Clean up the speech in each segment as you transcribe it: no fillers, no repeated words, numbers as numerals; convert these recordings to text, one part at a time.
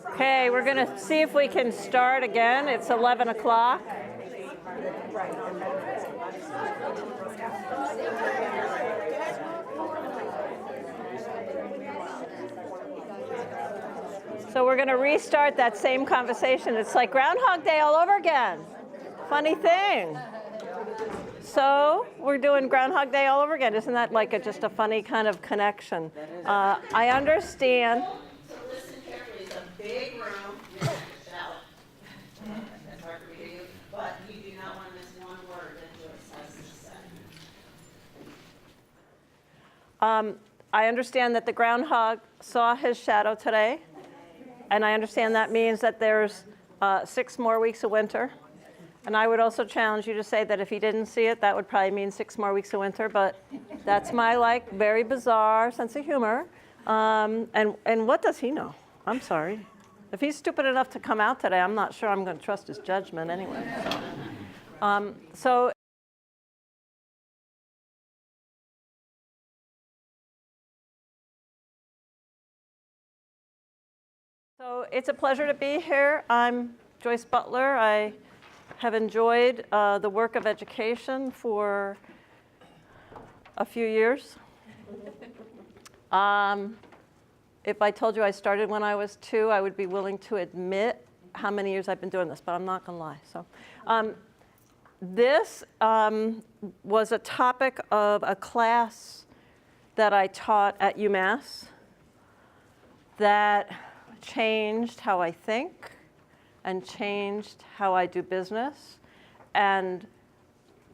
Okay, we're going to see if we can start again. It's 11 o'clock. So we're going to restart that same conversation. It's like Groundhog Day all over again. Funny thing. So we're doing Groundhog Day all over again. Isn't that like just a funny kind of connection? I understand. So listen carefully. It's a big room. Shout. That's hard for me to hear you. But you do not want to miss one word that Joyce has to say. I understand that the groundhog saw his shadow today. And I understand that means that there's 6 more weeks of winter. And I would also challenge you to say that if he didn't see it, that would probably mean 6 more weeks of winter. But that's my very bizarre sense of humor. And what does he know? I'm sorry. If he's stupid enough to come out today, I'm not sure I'm going to trust his judgment anyway. So it's a pleasure to be here. I'm Joyce Butler. I have enjoyed the work of education for a few years. If I told you I started when I was 2, I would be willing to admit how many years I've been doing this, but I'm not going to lie. So, this was a topic of a class that I taught at UMass that changed how I think and changed how I do business and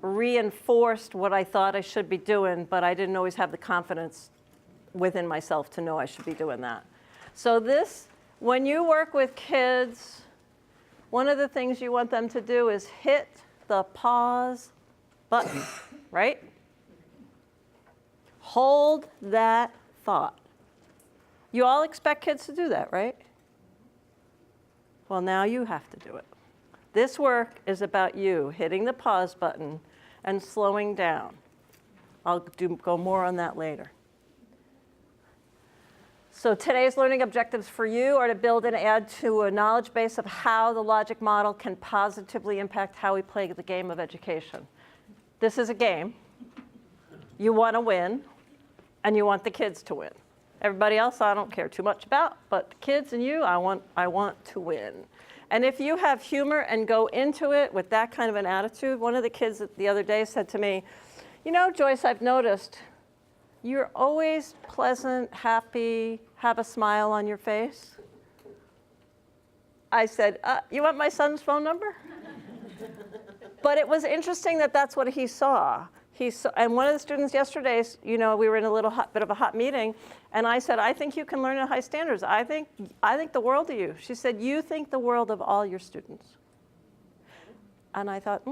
reinforced what I thought I should be doing, but I didn't always have the confidence within myself to know I should be doing that. So when you work with kids, one of the things you want them to do is hit the pause button, right? Hold that thought. You all expect kids to do that, right? Well, now you have to do it. This work is about you hitting the pause button and slowing down. I'll go more on that later. So today's learning objectives for you are to build and add to a knowledge base of how the logic model can positively impact how we play the game of education. This is a game. You want to win, and you want the kids to win. Everybody else I don't care too much about, but kids and you, I want to win. And if you have humor and go into it with that kind of an attitude, one of the kids the other day said to me, you know, Joyce, I've noticed you're always pleasant, happy, have a smile on your face. I said, you want my son's phone number? But it was interesting that that's what he saw. And one of the students yesterday, we were in a bit of a hot meeting, and I said, I think you can learn at high standards. I think the world of you. She said, you think the world of all your students. And I thought,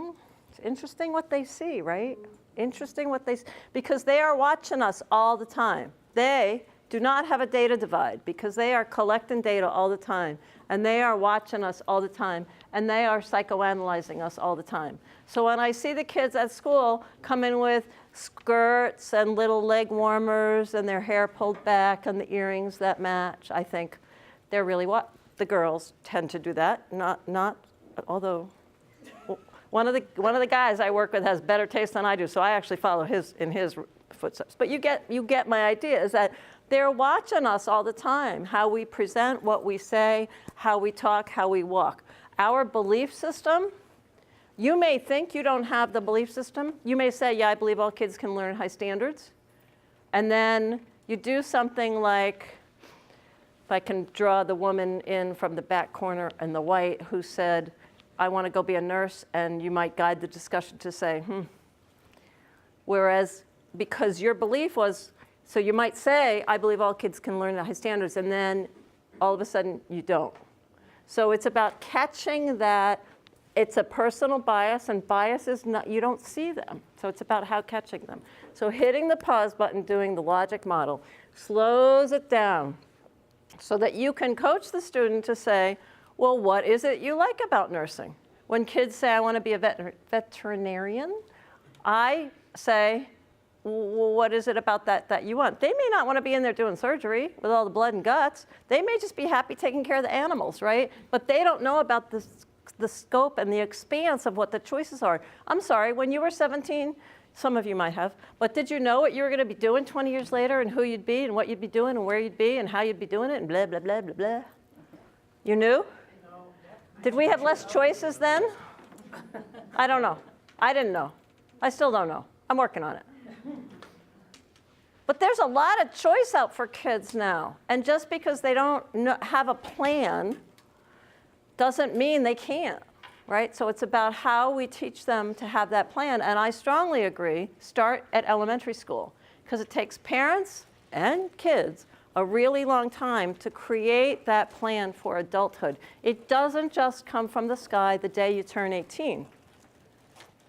it's interesting what they see, right? Interesting what they see, because they are watching us all the time. They do not have a data divide because they are collecting data all the time, and they are watching us all the time, and they are psychoanalyzing us all the time. So when I see the kids at school come in with skirts and little leg warmers and their hair pulled back and the earrings that match, I think they're really what the girls tend to do that. Not although one of the guys I work with has better taste than I do, so I actually follow in his footsteps. But you get my idea, is that they're watching us all the time, how we present, what we say, how we talk, how we walk. Our belief system, you may think you don't have the belief system. You may say, yeah, I believe all kids can learn high standards. And then you do something like, if I can draw the woman in from the back corner in the white who said, I want to go be a nurse, and you might guide the discussion to say, Whereas, because your belief was, so you might say, I believe all kids can learn at high standards, and then all of a sudden you don't. So it's about catching that. It's a personal bias, and bias is not, you don't see them. So it's about how catching them. So hitting the pause button, doing the logic model, slows it down so that you can coach the student to say, well, what is it you like about nursing? When kids say, I want to be a veterinarian, I say, what is it about that you want? They may not want to be in there doing surgery with all the blood and guts. They may just be happy taking care of the animals, right? But they don't know about the scope and the expanse of what the choices are. I'm sorry, when you were 17, some of you might have, but did you know what you were going to be doing 20 years later and who you'd be and what you'd be doing and where you'd be and how you'd be doing it and blah, blah, blah, blah, blah? You knew? Did we have less choices then? I don't know. I didn't know. I still don't know. I'm working on it. But there's a lot of choice out for kids now. And just because they don't have a plan doesn't mean they can't, right? So it's about how we teach them to have that plan. And I strongly agree, start at elementary school, because it takes parents and kids a really long time to create that plan for adulthood. It doesn't just come from the sky the day you turn 18.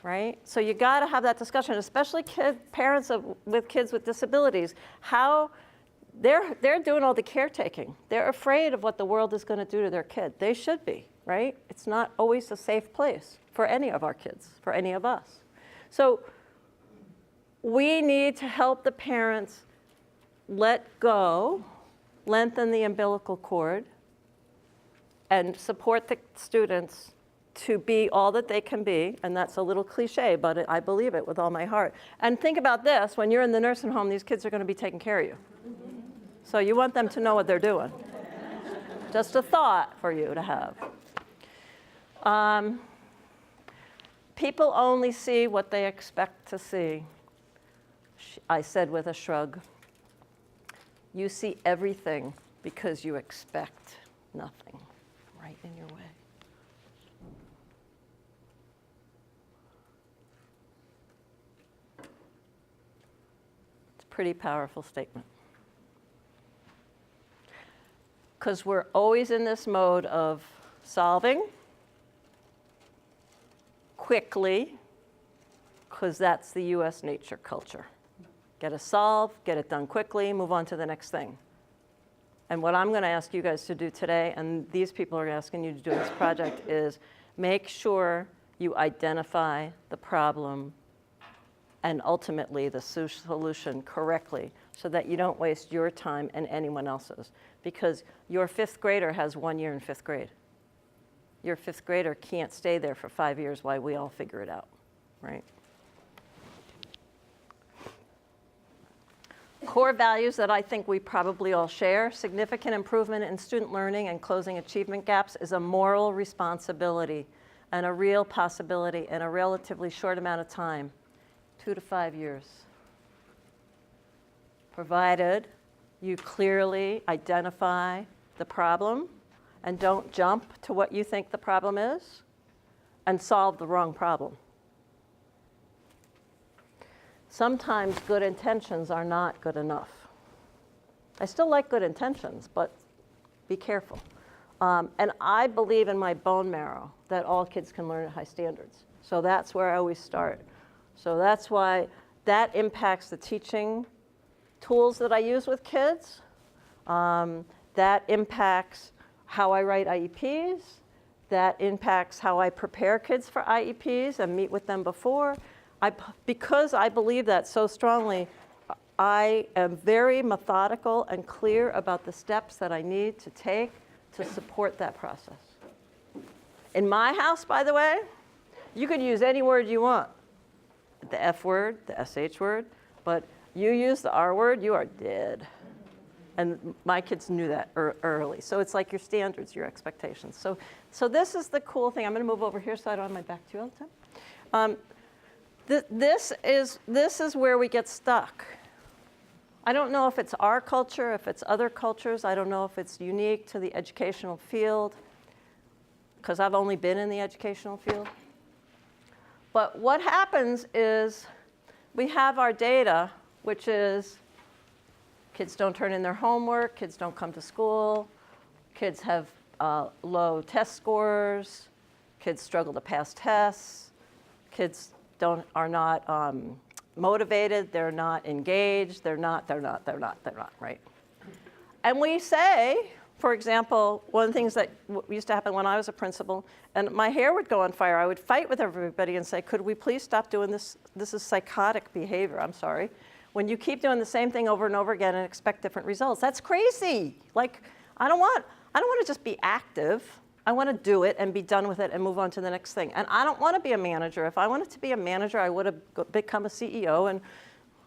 Right? So you got to have that discussion, especially parents with kids with disabilities. How they're doing all the caretaking. They're afraid of what the world is going to do to their kid. They should be, right? It's not always a safe place for any of our kids, for any of us. So we need to help the parents let go, lengthen the umbilical cord, and support the students to be all that they can be, and that's a little cliche, but I believe it with all my heart. And think about this, when you're in the nursing home, these kids are going to be taking care of you. So you want them to know what they're doing. Just a thought for you to have. People only see what they expect to see, I said with a shrug. You see everything because you expect nothing right in your way. Pretty powerful statement. Because we're always in this mode of solving quickly, because that's the US nature culture. Get it solved, get it done quickly, move on to the next thing. And what I'm going to ask you guys to do today, and these people are asking you to do this project, is make sure you identify the problem and ultimately the solution correctly so that you don't waste your time and anyone else's. Because your fifth grader has 1 year in fifth grade. Your fifth grader can't stay there for 5 years while we all figure it out, right? Core values that I think we probably all share: significant improvement in student learning and closing achievement gaps is a moral responsibility and a real possibility in a relatively short amount of time. 2 to 5 years, provided you clearly identify the problem and don't jump to what you think the problem is and solve the wrong problem. Sometimes good intentions are not good enough. I still like good intentions, but be careful. And I believe in my bone marrow that all kids can learn at high standards. So that's where I always start. So that's why that impacts the teaching tools that I use with kids. That impacts how I write IEPs. That impacts how I prepare kids for IEPs and meet with them before. Because I believe that so strongly, I am very methodical and clear about the steps that I need to take to support that process. In my house, by the way, you can use any word you want. The F word, the SH word, but you use the R word, you are dead. And my kids knew that early. So it's like your standards, your expectations. So this is the cool thing. I'm going to move over here so I don't have my back to you all the time. This is where we get stuck. I don't know if it's our culture, if it's other cultures. I don't know if it's unique to the educational field, because I've only been in the educational field. But what happens is we have our data, which is kids don't turn in their homework, kids don't come to school, kids have low test scores, kids struggle to pass tests, kids are not motivated, they're not engaged, they're not, right? And we say, for example, one of the things that used to happen when I was a principal, and my hair would go on fire, I would fight with everybody and say, could we please stop doing this? This is psychotic behavior, I'm sorry. When you keep doing the same thing over and over again and expect different results, that's crazy. Like, I don't want to just be active. I want to do it and be done with it and move on to the next thing. And I don't want to be a manager. If I wanted to be a manager, I would have become a CEO and,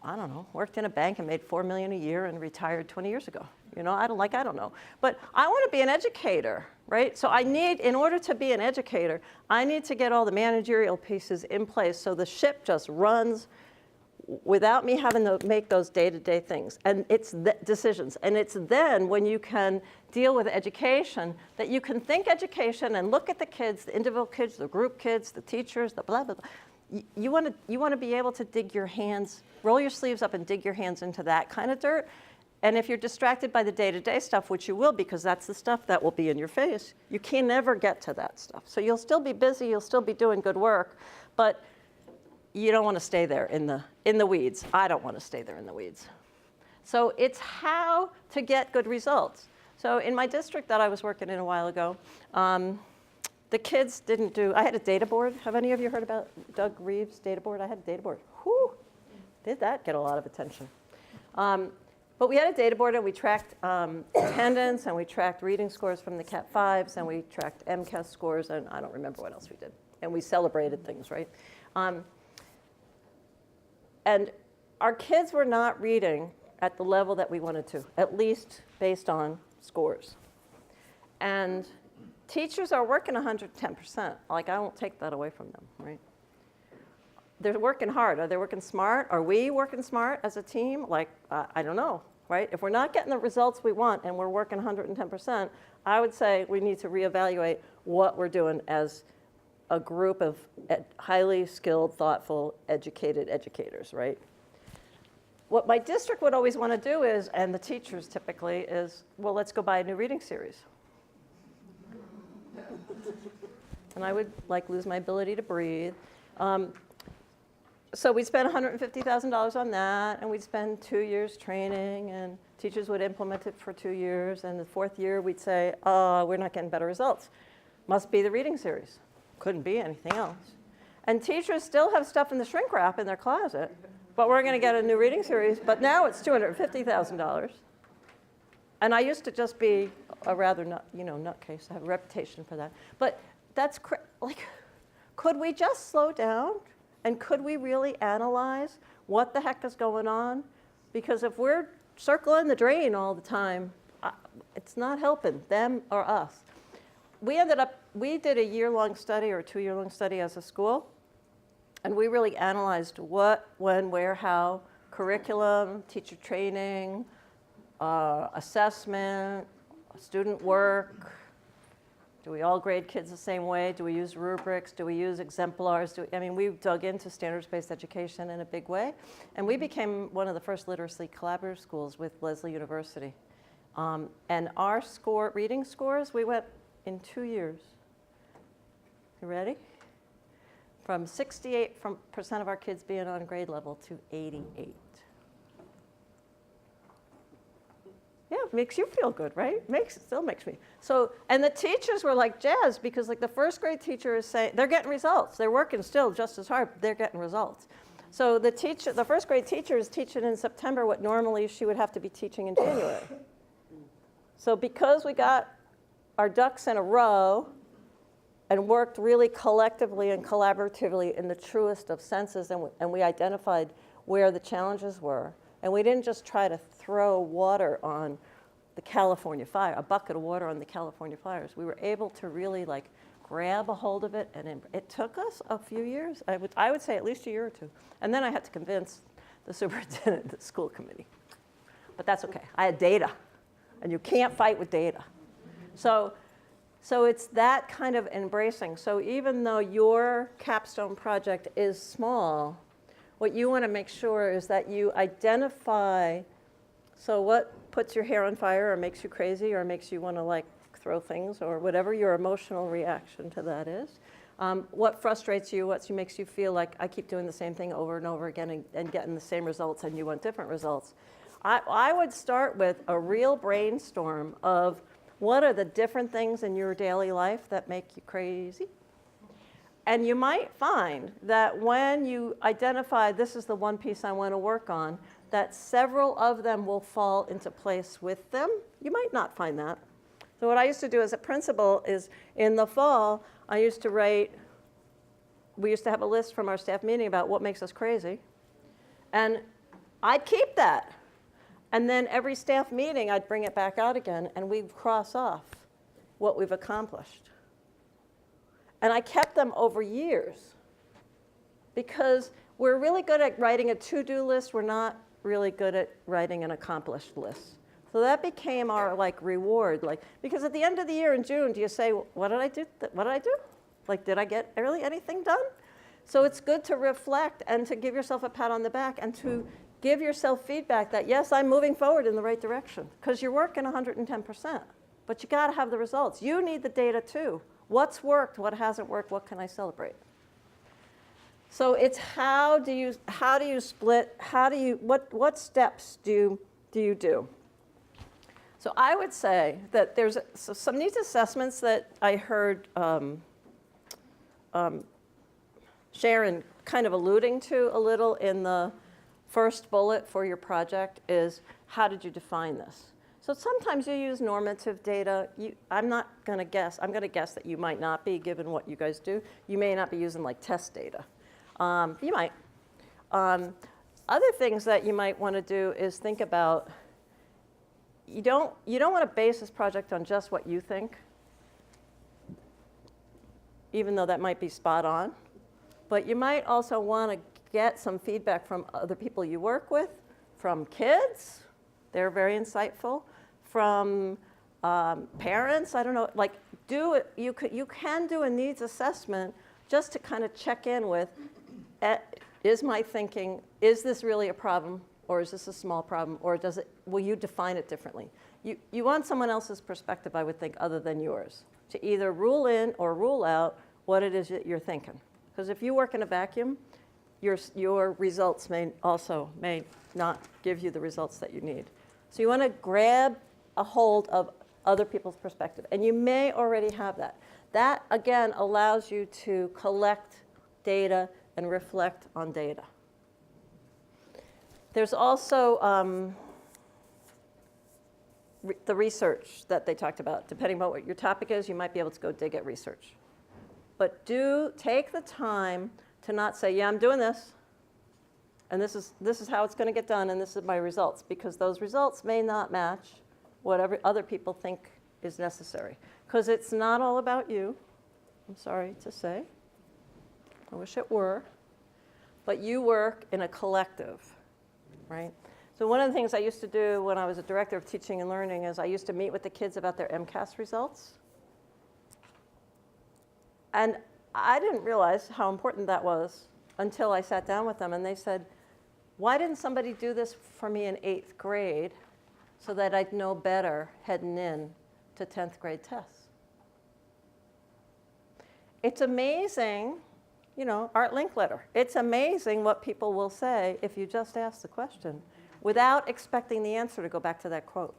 I don't know, worked in a bank and made $4 million a year and retired 20 years ago. You know, I don't know. But I want to be an educator, right? So in order to be an educator, I need to get all the managerial pieces in place so the ship just runs without me having to make those day-to-day things. And it's decisions. And it's then when you can deal with education that you can think education and look at the kids, the individual kids, the group kids, the teachers, the blah, blah, blah. You want to be able to dig your hands, roll your sleeves up and dig your hands into that kind of dirt. And if you're distracted by the day-to-day stuff, which you will because that's the stuff that will be in your face, you can never get to that stuff. So you'll still be busy, you'll still be doing good work, but you don't want to stay there in the weeds. I don't want to stay there in the weeds. So it's how to get good results. So in my district that I was working in a while ago, the kids didn't do, I had a data board. Have any of you heard about Doug Reeves' data board? I had a data board. Whew, did that get a lot of attention. But we had a data board and we tracked attendance and we tracked reading scores from the Cat 5s and we tracked MCAS scores and I don't remember what else we did. And we celebrated things, right? And our kids were not reading at the level that we wanted to, at least based on scores. And teachers are working 110%. Like, I won't take that away from them, right? They're working hard. Are they working smart? Are we working smart as a team? Like, I don't know, right? If we're not getting the results we want and we're working 110%, I would say we need to reevaluate what we're doing as a group of highly skilled, thoughtful, educated educators, right? What my district would always want to do is, and the teachers typically, is, well, let's go buy a new reading series. And I would like lose my ability to breathe. So we'd spend $150,000 on that, and we'd spend 2 years training, and teachers would implement it for 2 years, and the 4th year we'd say, oh, we're not getting better results. Must be the reading series. Couldn't be anything else. And teachers still have stuff in the shrink wrap in their closet, but we're going to get a new reading series, but now it's $250,000. And I used to just be a rather nutcase. I have a reputation for that. But that's like, could we just slow down? And could we really analyze what the heck is going on? Because if we're circling the drain all the time, it's not helping them or us. We did a year-long study or 2-year-long study as a school, and we really analyzed what, when, where, how, curriculum, teacher training, assessment, student work. Do we all grade kids the same way? Do we use rubrics? Do we use exemplars? We dug into standards-based education in a big way, and we became one of the first literacy collaborative schools with Lesley University. And our reading scores, we went in 2 years. You ready? From 68% of our kids being on grade level to 88. Yeah, it makes you feel good, right? Still makes me. So, and the teachers were like jazzed because like the first grade teacher is saying, they're getting results. They're working still just as hard, but they're getting results. So the first grade teacher is teaching in September what normally she would have to be teaching in January. So because we got our ducks in a row and worked really collectively and collaboratively in the truest of senses, and we identified where the challenges were. And we didn't just try to throw water on the California fire, a bucket of water on the California fires. We were able to really like grab a hold of it, and it took us a few years. I would say at least a year or two. And then I had to convince the superintendent and the school committee. But that's okay. I had data, and you can't fight with data. So it's that kind of embracing. So even though your capstone project is small, what you want to make sure is that you identify, so what puts your hair on fire or makes you crazy or makes you want to like throw things or whatever your emotional reaction to that is. What frustrates you, what makes you feel like I keep doing the same thing over and over again and getting the same results and you want different results. I would start with a real brainstorm of What are the different things in your daily life that make you crazy? And you might find that when you identify this is the one piece I want to work on, that several of them will fall into place with them. You might not find that. So what I used to do as a principal is in the fall, I used to write, we used to have a list from our staff meeting about what makes us crazy. And I'd keep that. And then every staff meeting, I'd bring it back out again, and we'd cross off what we've accomplished. And I kept them over years because we're really good at writing a to-do list. We're not really good at writing an accomplished list. So that became our reward. Because at the end of the year in June, do you say, what did I do? What did I do? Did I get really anything done? So it's good to reflect and to give yourself a pat on the back and to give yourself feedback that, yes, I'm moving forward in the right direction. Because you're working 110%. But you got to have the results. You need the data too. What's worked? What hasn't worked? What can I celebrate? So it's how do you split? What steps do you do? So I would say that there's some needs assessments that I heard Sharon kind of alluding to a little in the first bullet for your project is how did you define this? So sometimes you use normative data. I'm not going to guess. I'm going to guess that you might not be, given what you guys do. You may not be using test data. You might. Other things that you might want to do is think about, you don't want to base this project on just what you think, even though that might be spot on. But you might also want to get some feedback from other people you work with, from kids. They're very insightful. From parents, I don't know, you can do a needs assessment just to kind of check in with, is my thinking, is this really a problem, or is this a small problem, or will you define it differently? You want someone else's perspective, I would think, other than yours, to either rule in or rule out what it is that you're thinking. Because if you work in a vacuum, your results may not give you the results that you need. So you want to grab a hold of other people's perspective. And you may already have that. That, again, allows you to collect data and reflect on data. There's also the research that they talked about. Depending on what your topic is, you might be able to go dig at research. But take the time to not say, yeah, I'm doing this, and this is how it's going to get done, and this is my results, because those results may not match whatever other people think is necessary. Because it's not all about you, I'm sorry to say. I wish it were. But you work in a collective, right? So one of the things I used to do when I was a director of teaching and learning is I used to meet with the kids about their MCAS results. And I didn't realize how important that was until I sat down with them and they said, why didn't somebody do this for me in 8th grade so that I'd know better heading in to 10th grade tests? It's amazing, Art Linkletter. It's amazing what people will say if you just ask the question without expecting the answer to go back to that quote.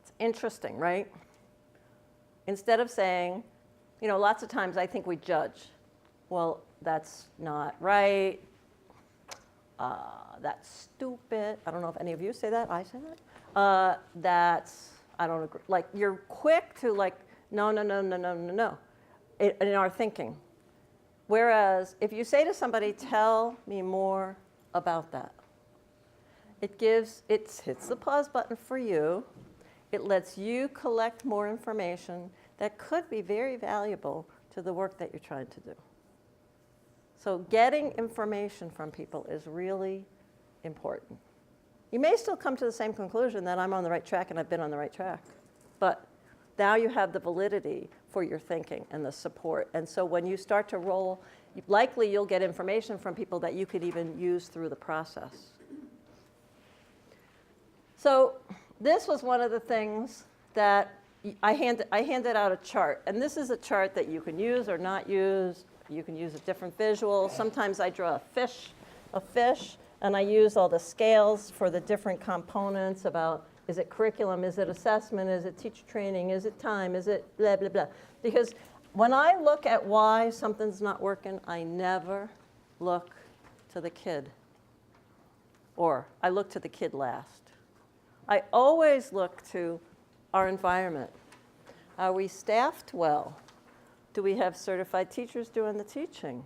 It's interesting, right? Instead of saying, lots of times I think we judge. Well, that's not right. That's stupid. I don't know if any of you say that. I say that. I don't agree. You're quick to no, in our thinking. Whereas if you say to somebody, tell me more about that, it hits the pause button for you. It lets you collect more information that could be very valuable to the work that you're trying to do. So getting information from people is really important. You may still come to the same conclusion that I'm on the right track and I've been on the right track, but now you have the validity for your thinking and the support. And so when you start to roll, likely you'll get information from people that you could even use through the process. So this was one of the things that I handed out a chart. And this is a chart that you can use or not use. You can use a different visual. Sometimes I draw a fish, and I use all the scales for the different components about Is it curriculum? Is it assessment? Is it teacher training? Is it time? Is it blah, blah, blah? Because when I look at why something's not working, I never look to the kid. Or I look to the kid last. I always look to our environment. Are we staffed well? Do we have certified teachers doing the teaching?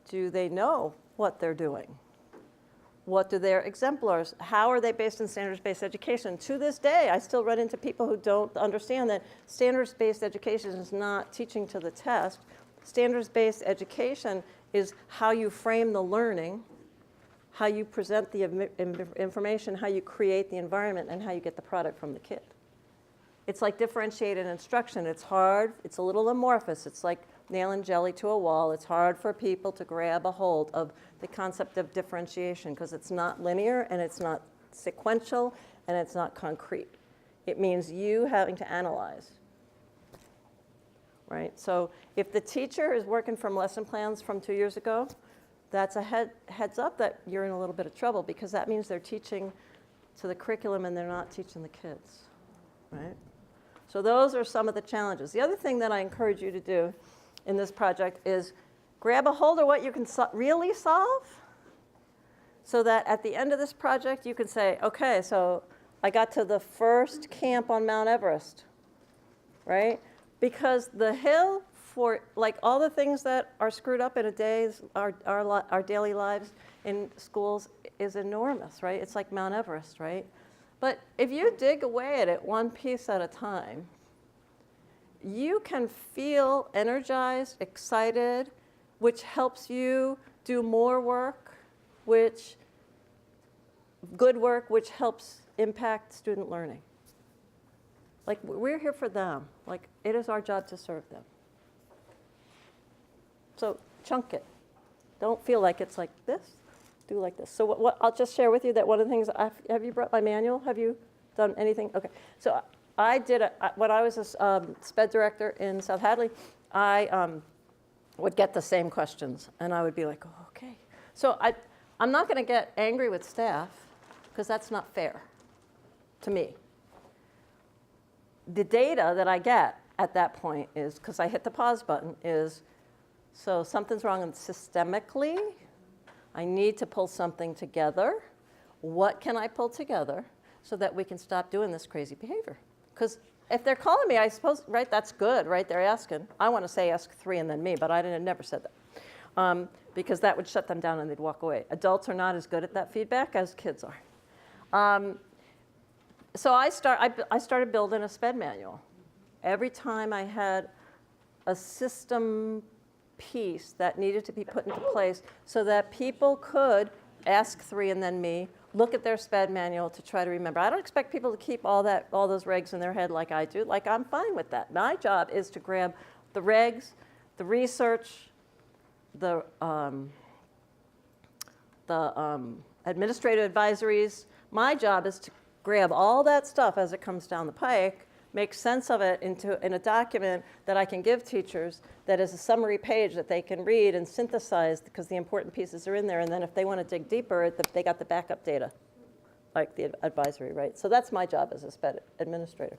Do they know what they're doing? What do their exemplars, how are they based in standards-based education? To this day, I still run into people who don't understand that standards-based education is not teaching to the test. Standards-based education is how you frame the learning, how you present the information, how you create the environment, and how you get the product from the kid. It's like differentiated instruction. It's hard, it's a little amorphous. It's like nailing jelly to a wall. It's hard for people to grab a hold of the concept of differentiation because it's not linear and it's not sequential and it's not concrete. It means you having to analyze, right? So if the teacher is working from lesson plans from 2 years ago, that's a heads up that you're in a little bit of trouble because that means they're teaching to the curriculum and they're not teaching the kids, right? So those are some of the challenges. The other thing that I encourage you to do in this project is grab a hold of what you can really solve so that at the end of this project you can say, okay, so I got to the first camp on Mount Everest, right? Because the hill for like all the things that are screwed up in a day's, our daily lives in schools is enormous, right? It's like Mount Everest, right? But if you dig away at it one piece at a time, you can feel energized, excited, which helps you do more work, good work, which helps impact student learning. Like, we're here for them. Like, it is our job to serve them. So chunk it. Don't feel like it's like this. Do like this. So what I'll just share with you that one of the things, have you brought my manual? Have you done anything? Okay. So I did, when I was a SPED director in South Hadley, I would get the same questions. And I would be like, oh, okay. So I'm not going to get angry with staff because that's not fair to me. The data that I get at that point is, because I hit the pause button, is so something's wrong systemically. I need to pull something together. What can I pull together so that we can stop doing this crazy behavior? Because if they're calling me, I suppose, right, that's good, right? They're asking. I want to say ask 3 and then me, but I never said that. Because that would shut them down and they'd walk away. Adults are not as good at that feedback as kids are. So I started building a SPED manual. Every time I had a system piece that needed to be put into place so that people could ask 3 and then me, look at their SPED manual to try to remember. I don't expect people to keep all those regs in their head like I do. Like, I'm fine with that. My job is to grab the regs, the research, the administrative advisories. My job is to grab all that stuff as it comes down the pike, make sense of it in a document that I can give teachers that is a summary page that they can read and synthesize because the important pieces are in there. And then if they want to dig deeper, they got the backup data, like the advisory, right? So that's my job as a SPED administrator.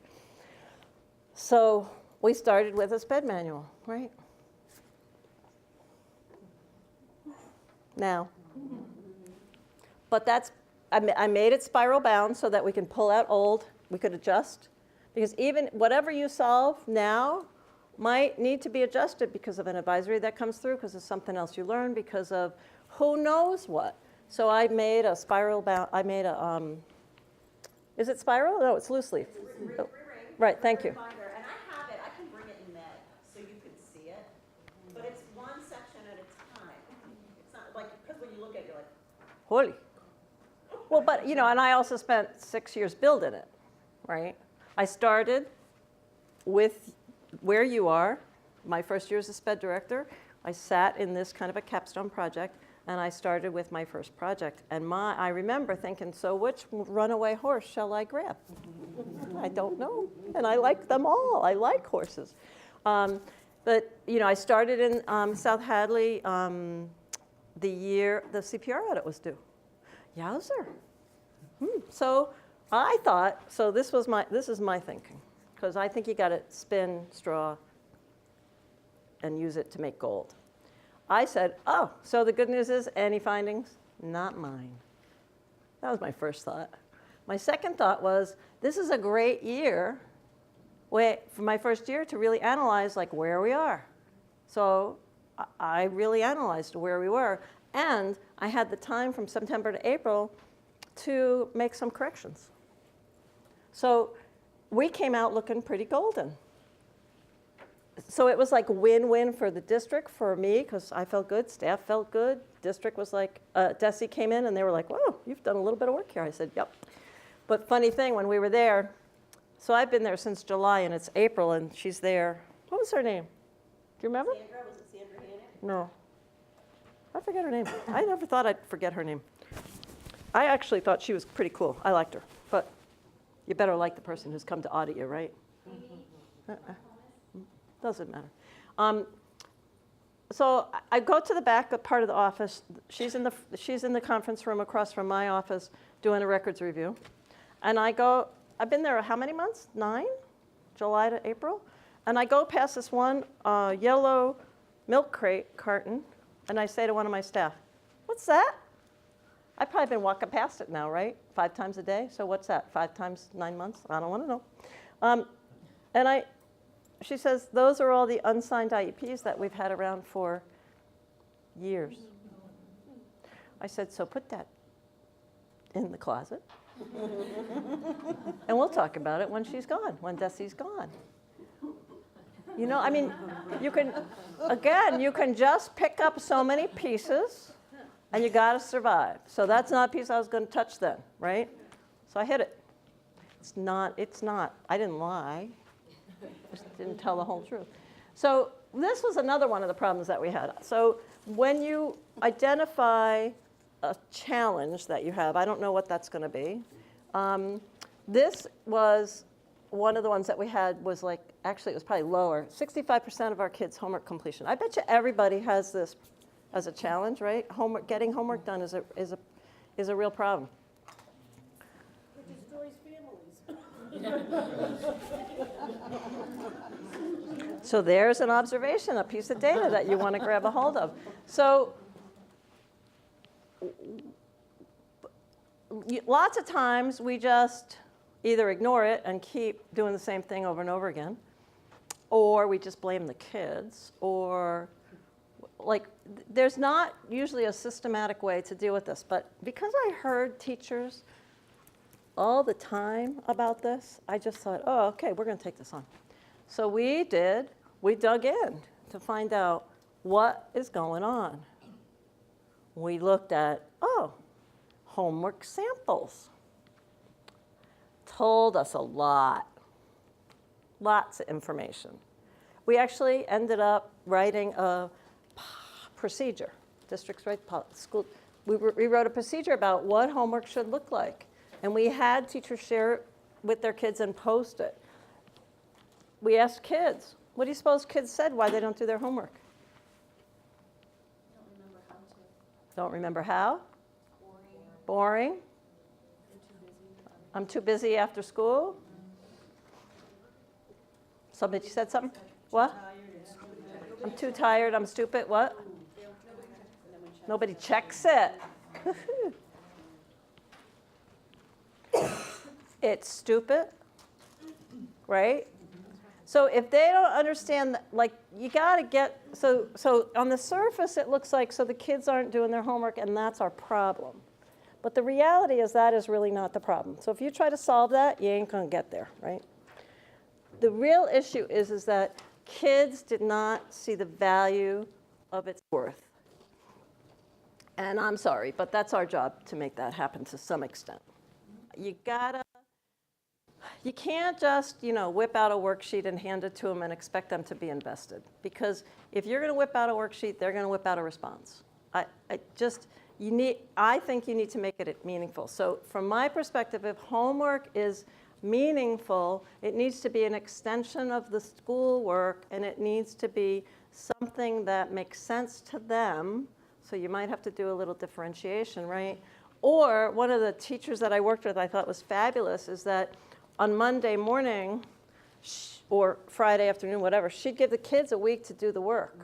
So we started with a SPED manual, right? Now. But I made it spiral bound so that we can pull out old, we could adjust. Because even whatever you solve now might need to be adjusted because of an advisory that comes through, because of something else you learn, because of who knows what. So I made a spiral bound, is it spiral? No, it's loose leaf. Ring. Right, thank you. And I have it, I can bring it in Med so you can see it. But it's one section at a time. It's not like, because when you look at it, you're like, Holy. Well, but, and I also spent 6 years building it, right? I started with where you are. My first year as a SPED director, I sat in this kind of a capstone project, and I started with my first project. And I remember thinking, so which runaway horse shall I grab? I don't know. And I like them all. I like horses. But, I started in South Hadley the year the CPR audit was due. Yowzer. So I thought, so this is my thinking, because I think you got to spin straw and use it to make gold. I said, oh, so the good news is, any findings? Not mine. That was my first thought. My second thought was, this is a great year for my first year to really analyze like where we are. So I really analyzed where we were, and I had the time from September to April to make some corrections. So we came out looking pretty golden. So it was like win-win for the district, for me, because I felt good, staff felt good. District was like, DESE came in and they were like, whoa, you've done a little bit of work here. I said, yep. But funny thing, when we were there, so I've been there since July and it's April and she's there. What was her name? Do you remember? Sandra, was it Sandra Hannon? No. I forget her name. I never thought I'd forget her name. I actually thought she was pretty cool. I liked her. But you better like the person who's come to audit you, right? Doesn't matter. So I go to the back part of the office. She's in the conference room across from my office doing a records review. And I go, I've been there how many months? 9? July to April? And I go past this one yellow milk crate carton, and I say to one of my staff, what's that? I've probably been walking past it now, right? 5 times a day. So what's that? 5 times 9 months? I don't want to know. And she says, those are all the unsigned IEPs that we've had around for years. I said, so put that in the closet. And we'll talk about it when she's gone, when DESE's gone. You know, I mean, you can just pick up so many pieces, and you got to survive. So that's not a piece I was going to touch then, right? So I hit it. It's not. I didn't lie. Just didn't tell the whole truth. So this was another one of the problems that we had. So when you identify a challenge that you have, I don't know what that's going to be. This was one of the ones that we had was like, actually it was probably lower, 65% of our kids' homework completion. I bet you everybody has this as a challenge, right? Getting homework done is a real problem. It destroys families. So there's an observation, a piece of data that you want to grab a hold of. So lots of times we just either ignore it and keep doing the same thing over and over again, or we just blame the kids, or like there's not usually a systematic way to deal with this. But because I heard teachers all the time about this, I just thought, oh, okay, we're going to take this on. So we dug in to find out what is going on. We looked at, homework samples. Told us a lot, lots of information. We actually ended up writing a procedure. Districts write school. We wrote a procedure about what homework should look like. And we had teachers share it with their kids and post it. We asked kids, what do you suppose kids said why they don't do their homework? Don't remember how to. Don't remember how? Boring. Boring. I'm too busy after school. Somebody said something? What? I'm too tired, I'm stupid, what? Nobody checks it. It's stupid, right? So if they don't understand, like, you got to get, so on the surface it looks like, so the kids aren't doing their homework and that's our problem. But the reality is that is really not the problem. So if you try to solve that, you ain't going to get there, right? The real issue is that kids did not see the value of its worth. And I'm sorry, but that's our job to make that happen to some extent. You can't just, whip out a worksheet and hand it to them and expect them to be invested. Because if you're going to whip out a worksheet, they're going to whip out a response. I think you need to make it meaningful. So from my perspective, if homework is meaningful, it needs to be an extension of the schoolwork, and it needs to be something that makes sense to them. So you might have to do a little differentiation, right? Or one of the teachers that I worked with I thought was fabulous is that on Monday morning or Friday afternoon, whatever, she'd give the kids a week to do the work.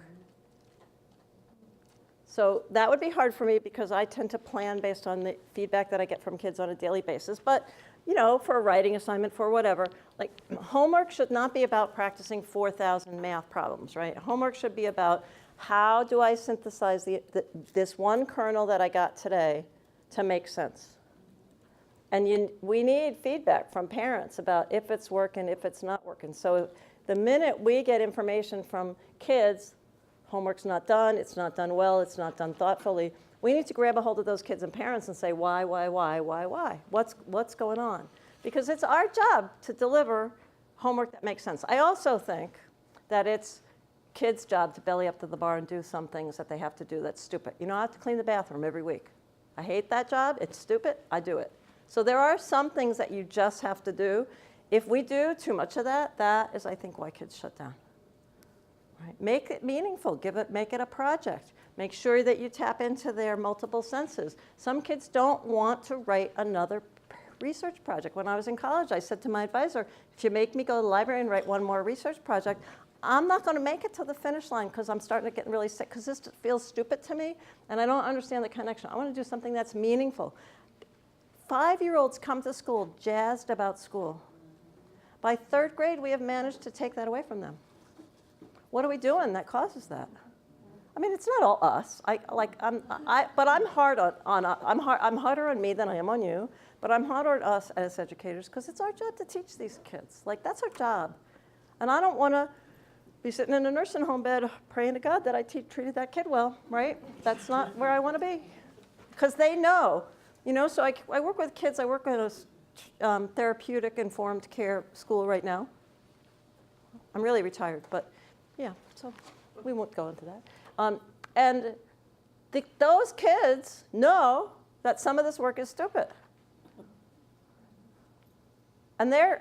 So that would be hard for me because I tend to plan based on the feedback that I get from kids on a daily basis. But, you know, for a writing assignment, for whatever, like homework should not be about practicing 4,000 math problems, right? Homework should be about how do I synthesize this one kernel that I got today to make sense. And we need feedback from parents about if it's working, if it's not working. So the minute we get information from kids, homework's not done, it's not done well, it's not done thoughtfully, we need to grab a hold of those kids and parents and say, why? What's going on? Because it's our job to deliver homework that makes sense. I also think that it's kids' job to belly up to the bar and do some things that they have to do that's stupid. You know, I have to clean the bathroom every week. I hate that job, it's stupid, I do it. So there are some things that you just have to do. If we do too much of that, that is, I think, why kids shut down. Right? Make it meaningful, make it a project. Make sure that you tap into their multiple senses. Some kids don't want to write another research project. When I was in college, I said to my advisor, if you make me go to the library and write one more research project, I'm not going to make it to the finish line because I'm starting to get really sick because this feels stupid to me and I don't understand the connection. I want to do something that's meaningful. 5-year-olds come to school jazzed about school. By 3rd grade, we have managed to take that away from them. What are we doing that causes that? I mean, it's not all us. But I'm harder on me than I am on you. But I'm harder on us as educators because it's our job to teach these kids. Like, that's our job. And I don't want to be sitting in a nursing home bed praying to God that I treated that kid well, right? That's not where I want to be. Because they know, you know, so I work with kids. I work in a therapeutic informed care school right now. I'm really retired, but yeah, so we won't go into that. And those kids know that some of this work is stupid. And they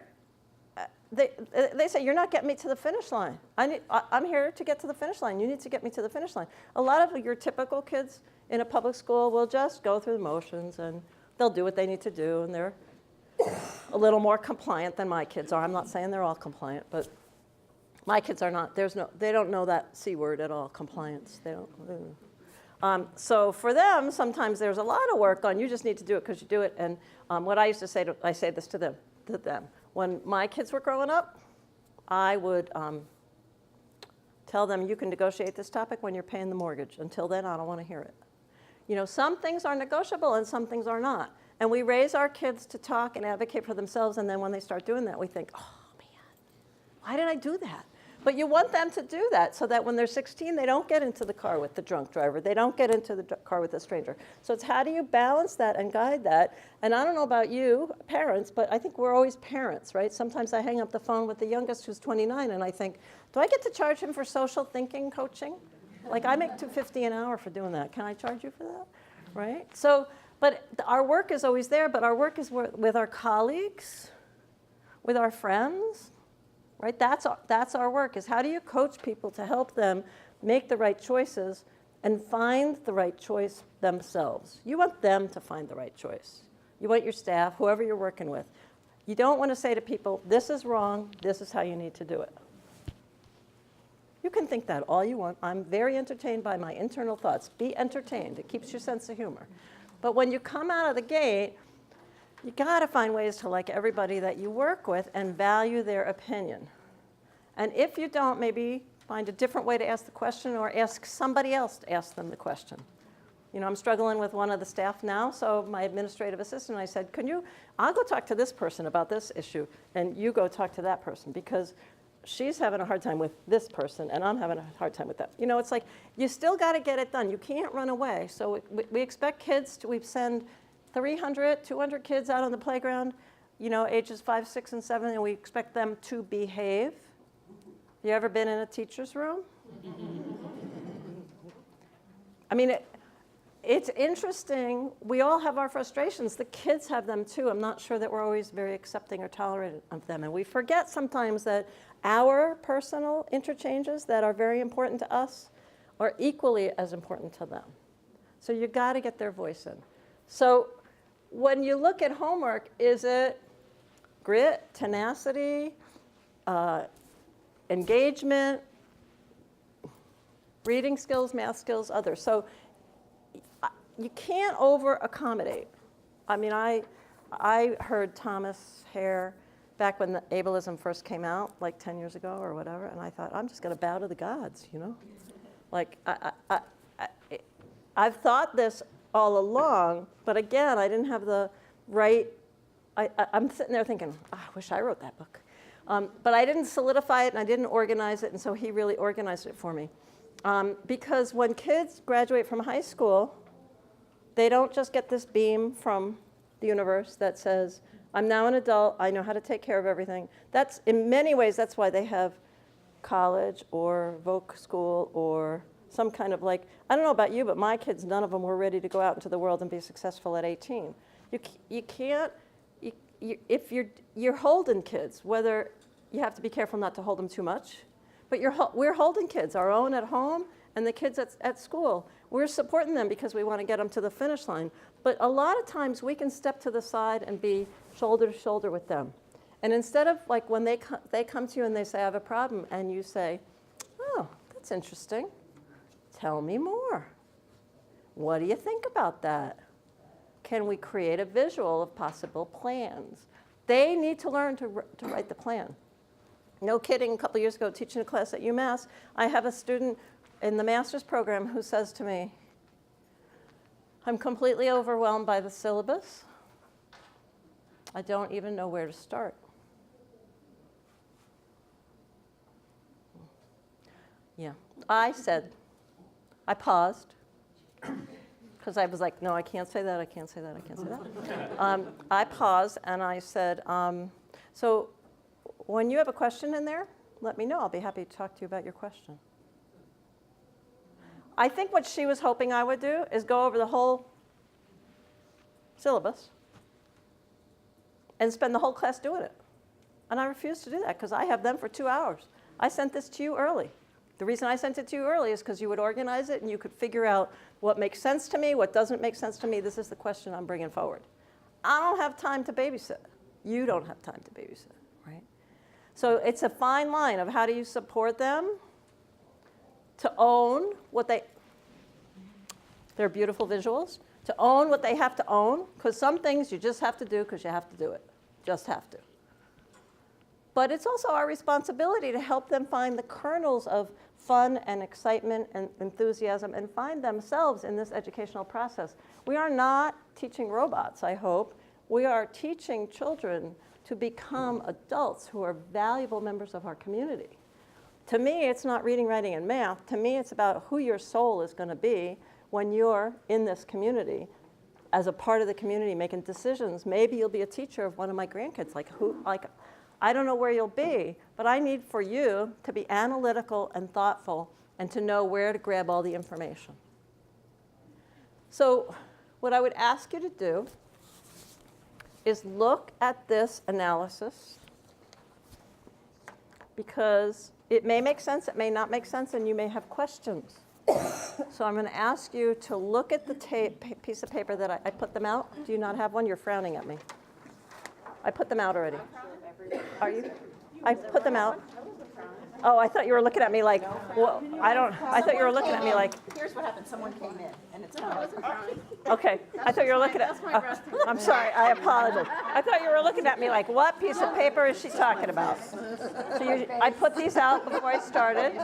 say, you're not getting me to the finish line. I'm here to get to the finish line. You need to get me to the finish line. A lot of your typical kids in a public school will just go through the motions and they'll do what they need to do, and they're a little more compliant than my kids are. I'm not saying they're all compliant, but my kids are not. They don't know that C word at all, compliance. They don't. So for them, sometimes there's a lot of work on, you just need to do it because you do it. And what I used to say, I say this to them. When my kids were growing up, I would tell them, you can negotiate this topic when you're paying the mortgage. Until then, I don't want to hear it. You know, some things are negotiable and some things are not. And we raise our kids to talk and advocate for themselves, and then when they start doing that, we think, oh man, why did I do that? But you want them to do that so that when they're 16, they don't get into the car with the drunk driver. They don't get into the car with a stranger. So it's how do you balance that and guide that? And I don't know about you, parents, but I think we're always parents, right? Sometimes I hang up the phone with the youngest who's 29 and I think, do I get to charge him for social thinking coaching? Like I make $2.50 an hour for doing that. Can I charge you for that? Right? So, but our work is always there, but our work is with our colleagues, with our friends. Right? That's our work, is how do you coach people to help them make the right choices and find the right choice themselves. You want them to find the right choice. You want your staff, whoever you're working with. You don't want to say to people, this is wrong, this is how you need to do it. You can think that all you want. I'm very entertained by my internal thoughts. Be entertained. It keeps your sense of humor. But when you come out of the gate, you got to find ways to like everybody that you work with and value their opinion. And if you don't, maybe find a different way to ask the question or ask somebody else to ask them the question. You know, I'm struggling with one of the staff now, so my administrative assistant, I said, I'll go talk to this person about this issue, and you go talk to that person, because she's having a hard time with this person, and I'm having a hard time with that. You know, it's like, you still got to get it done. You can't run away. So we expect kids we send 300, 200 kids out on the playground, you know, ages 5, 6, and 7, and we expect them to behave. You ever been in a teacher's room? I mean, it's interesting. We all have our frustrations. The kids have them too. I'm not sure that we're always very accepting or tolerant of them. And we forget sometimes that our personal interchanges that are very important to us are equally as important to them. So you got to get their voice in. So when you look at homework, is it grit, tenacity, engagement, reading skills, math skills, others? So you can't over accommodate. I mean, I heard Thomas Hare back when the ableism first came out, like 10 years ago or whatever, and I thought, I'm just going to bow to the gods, you know? Like, I've thought this all along, but again, I didn't have the right, I'm sitting there thinking, I wish I wrote that book. But I didn't solidify it, and I didn't organize it, and so he really organized it for me. Because when kids graduate from high school, they don't just get this beam from the universe that says, I'm now an adult, I know how to take care of everything. That's, in many ways, that's why they have college or voc school or some kind of like, I don't know about you, but my kids, none of them were ready to go out into the world and be successful at 18. You can't, if you're holding kids, whether you have to be careful not to hold them too much, but we're holding kids, our own at home and the kids at school. We're supporting them because we want to get them to the finish line. But a lot of times we can step to the side and be shoulder to shoulder with them. And instead of like when they come to you and they say, I have a problem, and you say, oh, that's interesting. Tell me more. What do you think about that? Can we create a visual of possible plans? They need to learn to write the plan. No kidding, a couple years ago, teaching a class at UMass, I have a student in the master's program who says to me, I'm completely overwhelmed by the syllabus. I don't even know where to start. Yeah, I paused, because I was like, no, I can't say that, I can't say that, I can't say that. I paused and I said, so when you have a question in there, let me know. I'll be happy to talk to you about your question. I think what she was hoping I would do is go over the whole syllabus and spend the whole class doing it. And I refused to do that because I have them for 2 hours. I sent this to you early. The reason I sent it to you early is because you would organize it and you could figure out what makes sense to me, what doesn't make sense to me. This is the question I'm bringing forward. I don't have time to babysit. You don't have time to babysit, right? So it's a fine line of how do you support them to own what they're beautiful visuals, to own what they have to own, because some things you just have to do because you have to do it, just have to. But it's also our responsibility to help them find the kernels of fun and excitement and enthusiasm and find themselves in this educational process. We are not teaching robots, I hope. We are teaching children to become adults who are valuable members of our community. To me, it's not reading, writing, and math. To me, it's about who your soul is going to be when you're in this community, as a part of the community, making decisions. Maybe you'll be a teacher of one of my grandkids. I don't know where you'll be, but I need for you to be analytical and thoughtful and to know where to grab all the information. So what I would ask you to do is look at this analysis, because it may make sense, it may not make sense, and you may have questions. So I'm going to ask you to look at the piece of paper that I put them out. Do you not have one? You're frowning at me. I put them out already. Are you? I put them out. Oh, I thought you were looking at me like, well, I thought you were looking at me like. Here's what happened, someone came in, and it's Okay, I thought you were looking at, I'm sorry, I apologize. I thought you were looking at me like, what piece of paper is she talking about? So I put these out before I started.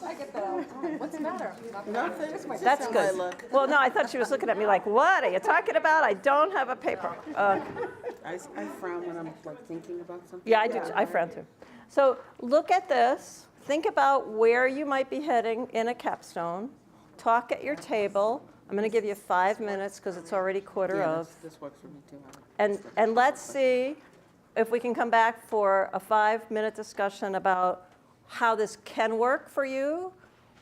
I get that. What's the matter? nothing. That's good. Well, no, I thought she was looking at me like, what are you talking about? I don't have a paper. I frown when I'm like thinking about something. Yeah, I do. I frown too. So look at this. Think about where you might be heading in a capstone. Talk at your table. I'm going to give you 5 minutes because it's already quarter of. This works for me too. And let's see if we can come back for a 5-minute discussion about how this can work for you,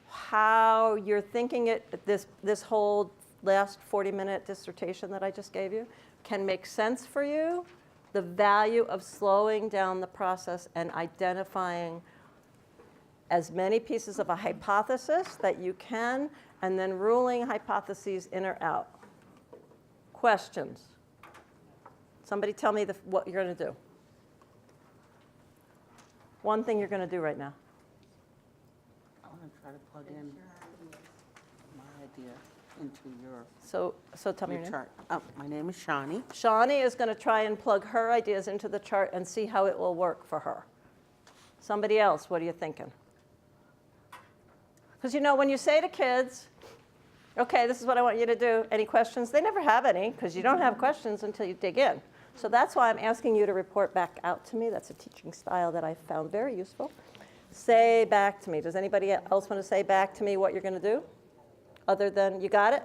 how you're thinking it, this whole last 40-minute dissertation that I just gave you can make sense for you, the value of slowing down the process and identifying as many pieces of a hypothesis that you can, and then ruling hypotheses in or out. Questions? Somebody tell me what you're going to do. One thing you're going to do right now. I want to try to plug in my idea into So tell me your your name. chart. My name is Shani. Shawnee is going to try and plug her ideas into the chart and see how it will work for her. Somebody else, what are you thinking? Because when you say to kids, okay, this is what I want you to do, any questions? They never have any, because you don't have questions until you dig in. So that's why I'm asking you to report back out to me. That's a teaching style that I found very useful. Say back to me. Does anybody else want to say back to me what you're going to do? Other than, you got it?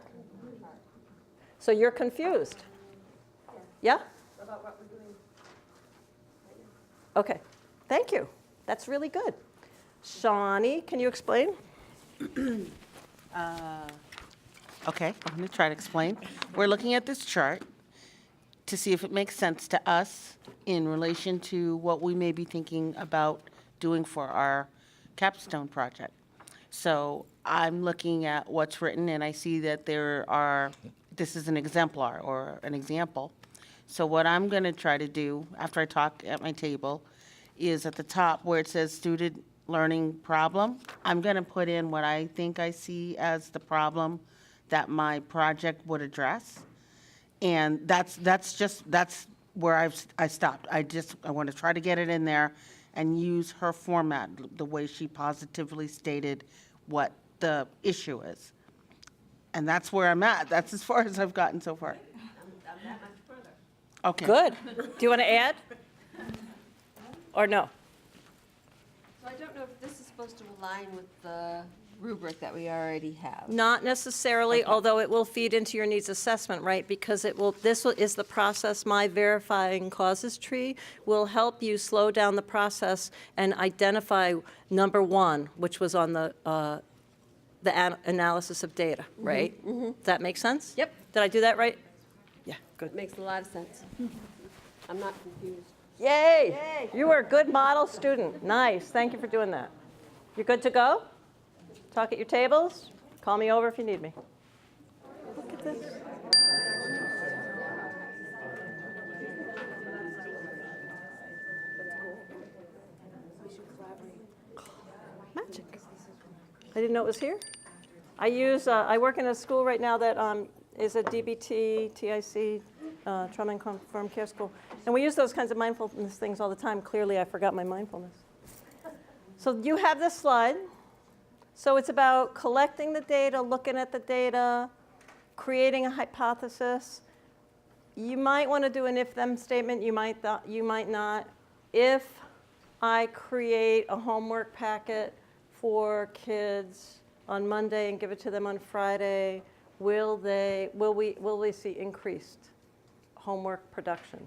So you're confused. Yeah? About what we're doing. Okay, thank you. That's really good. Shawnee, can you explain? Okay, I'm going to try to explain. We're looking at this chart to see if it makes sense to us in relation to what we may be thinking about doing for our capstone project. So I'm looking at what's written, and I see that this is an exemplar or an example. So what I'm going to try to do after I talk at my table is at the top where it says student learning problem, I'm going to put in what I think I see as the problem that my project would address. And that's where I stopped. I want to try to get it in there and use her format, the way she positively stated what the issue is. And that's where I'm at. That's as far as I've gotten so far. I'm that much further. Okay. Good. Do you want to add? Or no? So I don't know if this is supposed to align with the rubric that we already have. Not necessarily, although it will feed into your needs assessment, right? Because this is the process, my verifying causes tree will help you slow down the process and identify number one, which was on the analysis of data, right? Does that make sense? Yep. Did I do that right? Yeah, good. It makes a lot of sense. I'm not confused. Yay! You were a good model student. Nice. Thank you for doing that. You're good to go? Talk at your tables. Call me over if you need me. Look at this. Magic. I didn't know it was here. I work in a school right now that is a DBT, TIC, trauma-informed care school. And we use those kinds of mindfulness things all the time. Clearly, I forgot my mindfulness. So you have this slide. So it's about collecting the data, looking at the data, creating a hypothesis. You might want to do an if-then statement. You might not. If I create a homework packet for kids on Monday and give it to them on Friday, will we see increased homework production?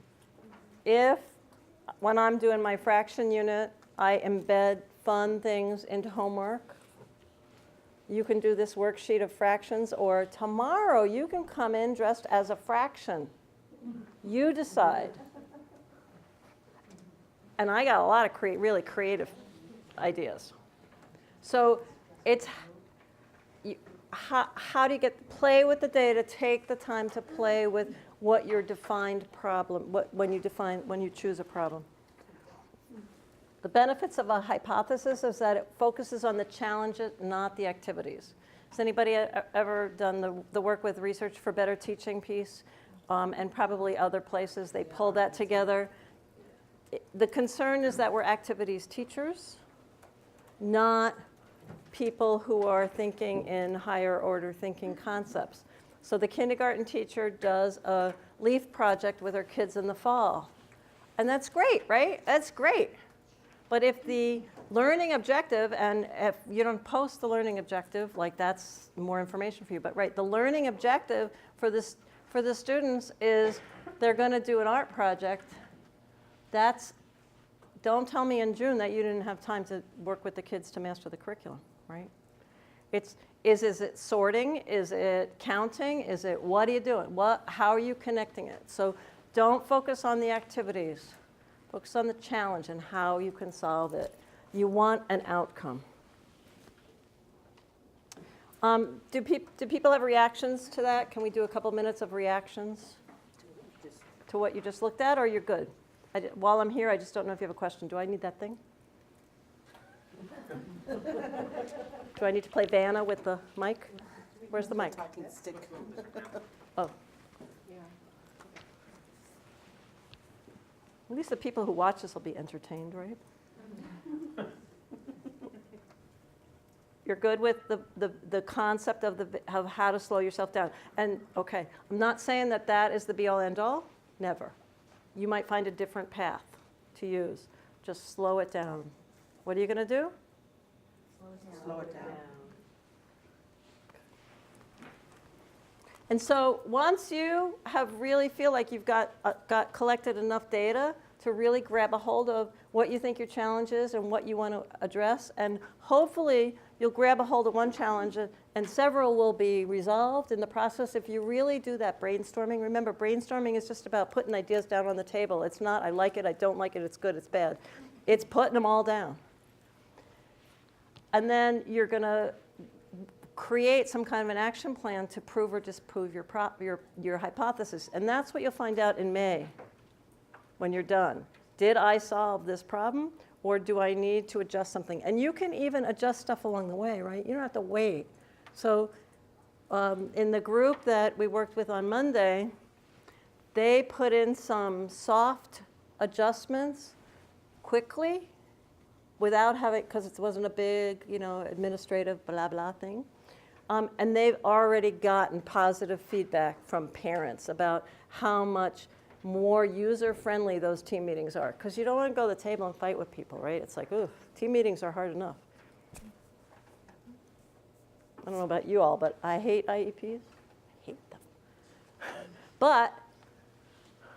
If, when I'm doing my fraction unit, I embed fun things into homework, you can do this worksheet of fractions, or tomorrow you can come in dressed as a fraction. You decide. And I got a lot of really creative ideas. So it's how do you play with the data, take the time to play with what your defined problem, when you choose a problem. The benefits of a hypothesis is that it focuses on the challenges, not the activities. Has anybody ever done the work with Research for Better Teaching piece? And probably other places, they pull that together. The concern is that we're activities teachers, not people who are thinking in higher order thinking concepts. So the kindergarten teacher does a leaf project with her kids in the fall. And that's great, right? That's great. But if the learning objective, and if you don't post the learning objective, like that's more information for you, but right, the learning objective for the students is they're going to do an art project. Don't tell me in June that you didn't have time to work with the kids to master the curriculum, right? Is it sorting? Is it counting? Is it, what are you doing? How are you connecting it? So don't focus on the activities. Focus on the challenge and how you can solve it. You want an outcome. Do people have reactions to that? Can we do a couple minutes of reactions? to what you just looked at, or you're good? While I'm here, I just don't know if you have a question. Do I need that thing? Do I need to play Vanna with the mic? Where's the mic? Oh. At least the people who watch this will be entertained, right? You're good with the concept of how to slow yourself down. And okay, I'm not saying that that is the be-all, end-all. Never. You might find a different path to use. Just slow it down. What are you going to do? Slow it down. And so once you have really feel like you've got collected enough data to really grab a hold of what you think your challenge is and what you want to address, and hopefully you'll grab a hold of one challenge and several will be resolved in the process if you really do that brainstorming. Remember, brainstorming is just about putting ideas down on the table. It's not, I like it, I don't like it, it's good, it's bad. It's putting them all down. And then you're going to create some kind of an action plan to prove or disprove your hypothesis. And that's what you'll find out in May when you're done. Did I solve this problem, or do I need to adjust something? And you can even adjust stuff along the way, right? You don't have to wait. So in the group that we worked with on Monday, they put in some soft adjustments quickly without having, because it wasn't a big, administrative blah, blah thing. And they've already gotten positive feedback from parents about how much more user-friendly those team meetings are. Because you don't want to go to the table and fight with people, right? It's like, ooh, team meetings are hard enough. I don't know about you all, but I hate IEPs. I hate them. But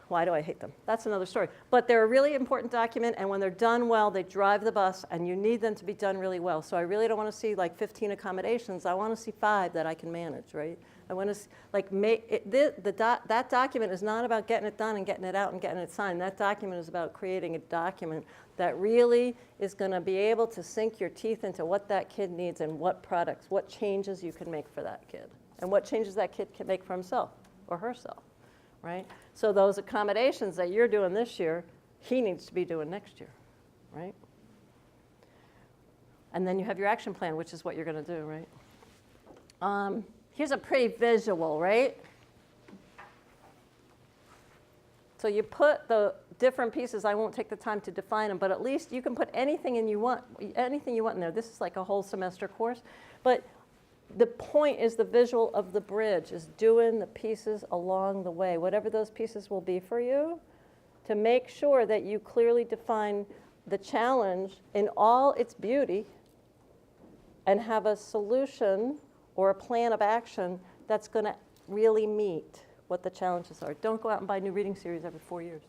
why do I hate them? That's another story. But they're a really important document, and when they're done well, they drive the bus, and you need them to be done really well. So I really don't want to see like 15 accommodations. I want to see 5 that I can manage, right? I want to that document is not about getting it done and getting it out and getting it signed. That document is about creating a document that really is going to be able to sink your teeth into what that kid needs and what products, what changes you can make for that kid, and what changes that kid can make for himself or herself, right? So those accommodations that you're doing this year, he needs to be doing next year, right? And then you have your action plan, which is what you're going to do, right? Here's a pretty visual, right? So you put the different pieces. I won't take the time to define them, but at least you can put anything in anything you want in there. This is like a whole semester course. But the point is the visual of the bridge is doing the pieces along the way, whatever those pieces will be for you, to make sure that you clearly define the challenge in all its beauty and have a solution or a plan of action that's going to really meet what the challenges are. Don't go out and buy a new reading series every 4 years.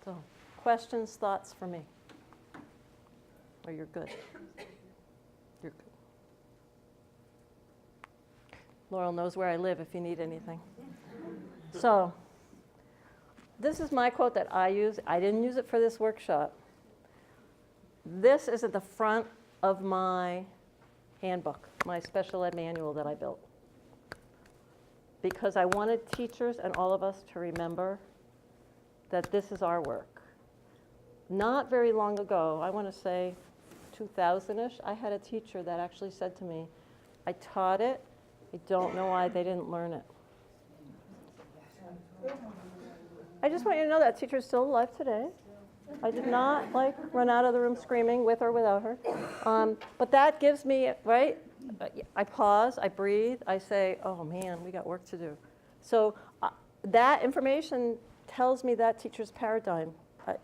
So, questions, thoughts for me? Or you're good? You're good. Laurel knows where I live if you need anything. So, this is my quote that I use. I didn't use it for this workshop. This is at the front of my handbook, my special ed manual that I built. Because I wanted teachers and all of us to remember that this is our work. Not very long ago, I want to say 2000-ish, I had a teacher that actually said to me, I taught it, I don't know why they didn't learn it. I just want you to know that teacher is still alive today. I did not run out of the room screaming with or without her. But that gives me, right? I pause, I breathe, I say, oh man, we got work to do. So that information tells me that teacher's paradigm.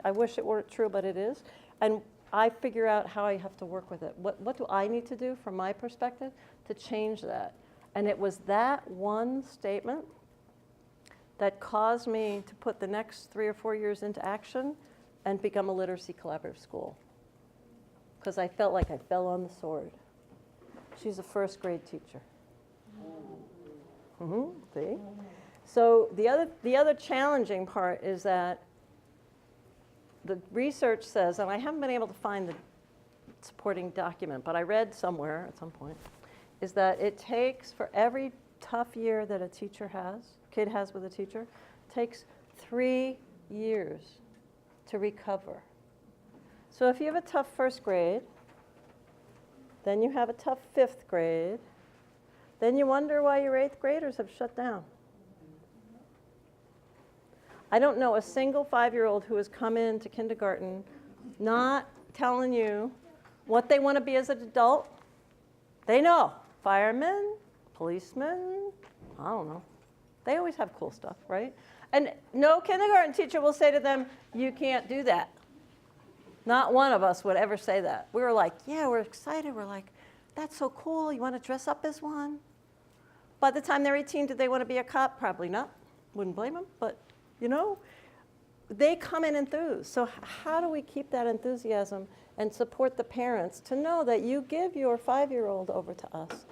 I wish it weren't true, but it is. And I figure out how I have to work with it. What do I need to do from my perspective to change that? And it was that one statement that caused me to put the next 3 or 4 years into action and become a literacy collaborative school. Because I felt like I fell on the sword. She's a first grade teacher. See? So the other challenging part is that the research says, and I haven't been able to find the supporting document, but I read somewhere at some point, is that it takes for every tough year that a kid has with a teacher, takes 3 years to recover. So if you have a tough first grade, then you have a tough 5th grade, then you wonder why your 8th graders have shut down. I don't know a single 5-year-old who has come into kindergarten not telling you what they want to be as an adult. They know. Firemen, policemen, I don't know. They always have cool stuff, right? And no kindergarten teacher will say to them, you can't do that. Not one of us would ever say that. We were like, yeah, we're excited. We're like, that's so cool. You want to dress up as one? By the time they're 18, do they want to be a cop? Probably not. Wouldn't blame them. But, you know, they come in enthused. So how do we keep that enthusiasm and support the parents to know that you give your 5-year-old over to us?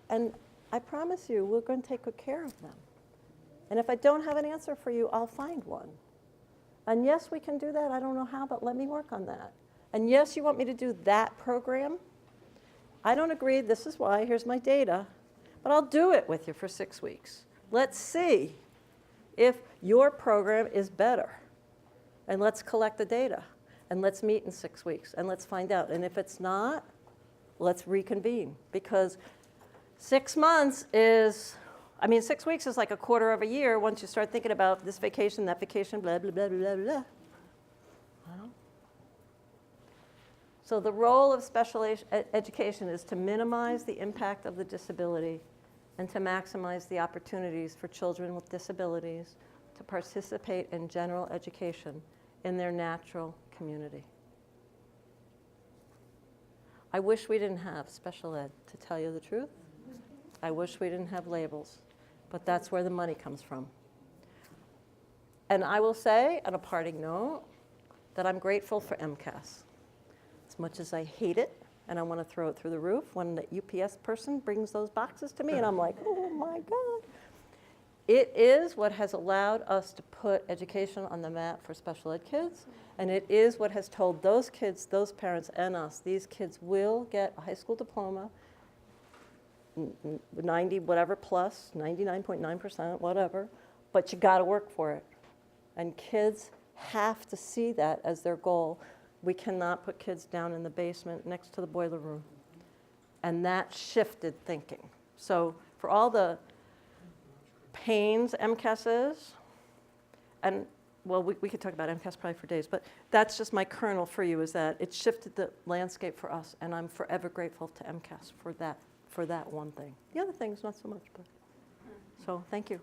And I promise you, we're going to take good care of them. And if I don't have an answer for you, I'll find one. And yes, we can do that. I don't know how, but let me work on that. And yes, you want me to do that program? I don't agree. This is why. Here's my data. But I'll do it with you for 6 weeks. Let's see if your program is better. And let's collect the data. And let's meet in 6 weeks. And let's find out. And if it's not, let's reconvene. Because 6 months is, 6 weeks is like a quarter of a year once you start thinking about this vacation, that vacation, blah, blah, blah, blah, blah, blah. So the role of special education is to minimize the impact of the disability and to maximize the opportunities for children with disabilities to participate in general education in their natural community. I wish we didn't have special ed, to tell you the truth. I wish we didn't have labels, but that's where the money comes from. And I will say, on a parting note, that I'm grateful for MCAS. As much as I hate it, and I want to throw it through the roof, when the UPS person brings those boxes to me, and I'm like, oh my God. It is what has allowed us to put education on the map for special ed kids, and it is what has told those kids, those parents, and us, these kids will get a high school diploma, 90 whatever plus, 99.9%, whatever, but you got to work for it. And kids have to see that as their goal. We cannot put kids down in the basement next to the boiler room. And that shifted thinking. So for all the pains MCAS is, and well, we could talk about MCAS probably for days, but that's just my kernel for you, is that it shifted the landscape for us, and I'm forever grateful to MCAS for that one thing. The other things, not so much, but so thank you.